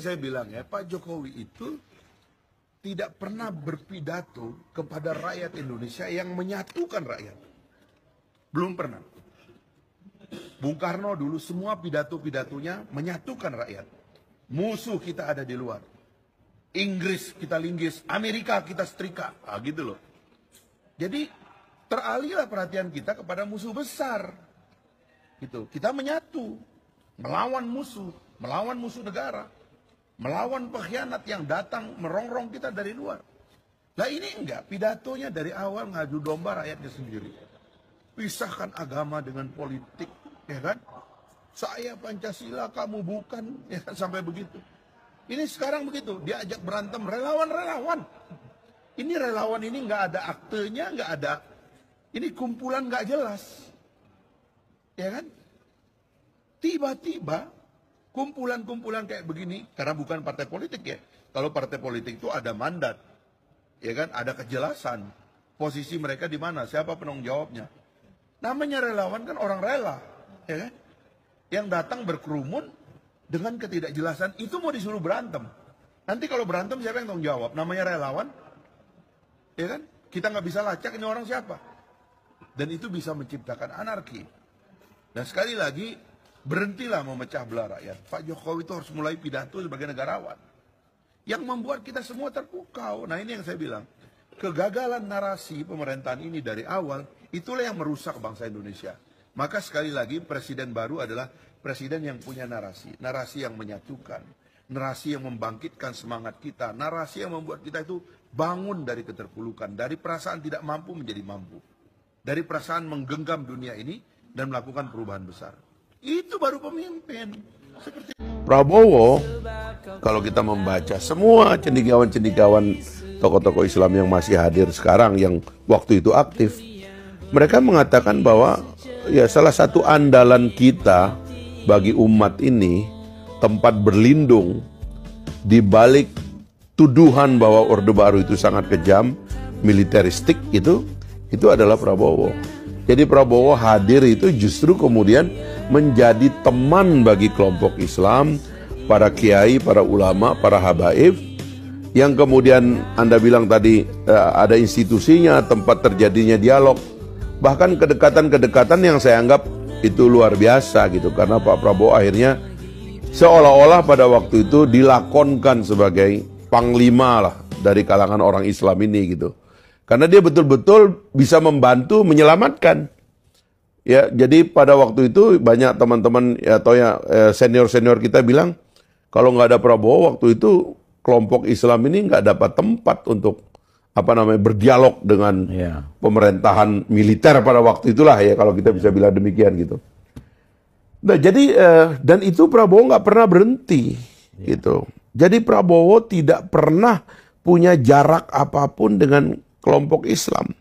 saya bilang ya, Pak Jokowi itu tidak pernah berpidato kepada rakyat Indonesia yang menyatukan rakyat. Belum pernah. Bung Karno dulu semua pidato-pidatonya menyatukan rakyat. Musuh kita ada di luar. Inggris kita linggis, Amerika kita setrika. Gitu loh. Jadi teralihlah perhatian kita kepada musuh besar. Gitu. Kita menyatu, melawan musuh negara, melawan pengkhianat yang datang merongrong kita dari luar. Lah ini enggak, pidatonya dari awal ngadu domba rakyatnya sendiri. Pisahkan agama dengan politik, ya kan? Saya Pancasila, kamu bukan, ya kan? Sampai begitu. Ini sekarang begitu, diajak berantem relawan-relawan. Ini relawan ini nggak ada aktenya, nggak ada. Ini kumpulan nggak jelas, ya kan? Tiba-tiba kumpulan-kumpulan kayak begini, karena bukan partai politik ya. Kalau partai politik itu ada mandat, ya kan? Ada kejelasan. Posisi mereka di mana? Siapa penanggung jawabnya? Namanya relawan kan orang rela, ya kan? Yang datang berkerumun dengan ketidakjelasan itu mau disuruh berantem. Nanti kalau berantem siapa yang tanggung jawab? Namanya relawan, ya kan? Kita nggak bisa lacak ini orang siapa. Dan itu bisa menciptakan anarki. Dan sekali lagi, berhentilah memecah belah rakyat. Pak Jokowi itu harus mulai pidato sebagai negarawan. Yang membuat kita semua terpukau. Nah ini yang saya bilang. Kegagalan narasi pemerintahan ini dari awal, itulah yang merusak bangsa Indonesia. Maka sekali lagi presiden baru adalah presiden yang punya narasi. Narasi yang menyatukan. Narasi yang membangkitkan semangat kita. Narasi yang membuat kita itu bangun dari keterpurukan. Dari perasaan tidak mampu menjadi mampu. Dari perasaan menggenggam dunia ini dan melakukan perubahan besar. Itu baru pemimpin. Seperti Prabowo, kalau kita membaca semua cendekiawan-cendekiawan tokoh-tokoh Islam yang masih hadir sekarang, yang waktu itu aktif, mereka mengatakan bahwa ya salah satu andalan kita bagi umat ini, tempat berlindung di balik tuduhan bahwa Orde Baru itu sangat kejam, militeristik itu adalah Prabowo. Jadi Prabowo hadir itu justru kemudian menjadi teman bagi kelompok Islam, para kiai, para ulama, para habaib, yang kemudian Anda bilang tadi ada institusinya, tempat terjadinya dialog, bahkan kedekatan-kedekatan yang saya anggap itu luar biasa gitu, karena Pak Prabowo akhirnya seolah-olah pada waktu itu dilakonkan sebagai panglima lah dari kalangan orang Islam ini gitu. Karena dia betul-betul bisa membantu menyelamatkan. Ya, jadi pada waktu itu banyak teman-teman atau ya senior-senior kita bilang kalau nggak ada Prabowo waktu itu kelompok Islam ini nggak dapat tempat untuk berdialog dengan pemerintahan militer pada waktu itulah ya, kalau kita bisa bilang demikian gitu. Nah jadi dan itu Prabowo nggak pernah berhenti gitu. Jadi Prabowo tidak pernah punya jarak apapun dengan kelompok Islam.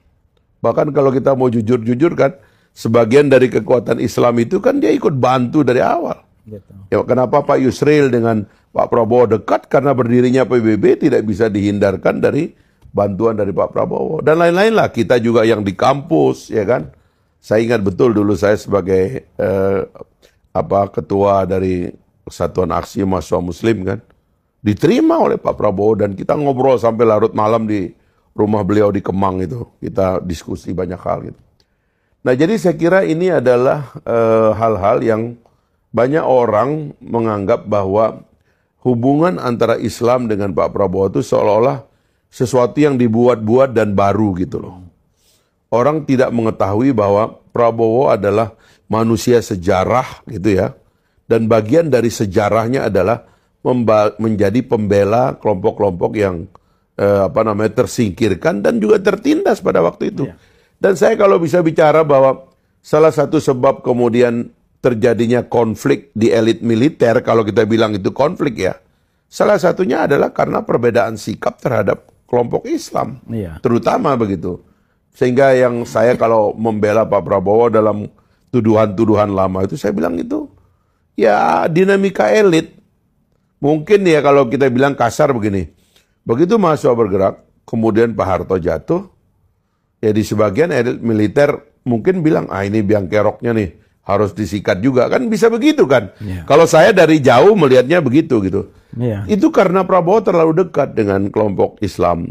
Bahkan kalau kita mau jujur-jujur kan, sebagian dari kekuatan Islam itu kan dia ikut bantu dari awal. Gitu. Ya, kenapa Pak Yusril dengan Pak Prabowo dekat? Karena berdirinya PBB tidak bisa dihindarkan dari bantuan dari Pak Prabowo. Dan lain-lain lah, kita juga yang di kampus, ya kan. Saya ingat betul dulu saya sebagai ketua dari Persatuan Aksi Mahasiswa Muslim kan, diterima oleh Pak Prabowo dan kita ngobrol sampai larut malam di rumah beliau di Kemang itu. Kita diskusi banyak hal gitu. Nah jadi saya kira ini adalah hal-hal yang banyak orang menganggap bahwa hubungan antara Islam dengan Pak Prabowo itu seolah-olah sesuatu yang dibuat-buat dan baru gitu loh. Orang tidak mengetahui bahwa Prabowo adalah manusia sejarah gitu ya. Dan bagian dari sejarahnya adalah menjadi pembela kelompok-kelompok yang tersingkirkan dan juga tertindas pada waktu itu. Dan saya kalau bisa bicara bahwa salah satu sebab kemudian terjadinya konflik di elit militer, kalau kita bilang itu konflik ya, salah satunya adalah karena perbedaan sikap terhadap kelompok Islam, terutama begitu. Sehingga yang saya kalau membela Pak Prabowo dalam tuduhan-tuduhan lama itu, saya bilang itu ya dinamika elit. Mungkin ya kalau kita bilang kasar begini, begitu mahasiswa bergerak, kemudian Pak Harto jatuh, ya di sebagian elit militer mungkin bilang, ini biang keroknya nih, harus disikat juga, kan bisa begitu kan? Kalau saya dari jauh melihatnya begitu gitu. Itu karena Prabowo terlalu dekat dengan kelompok Islam.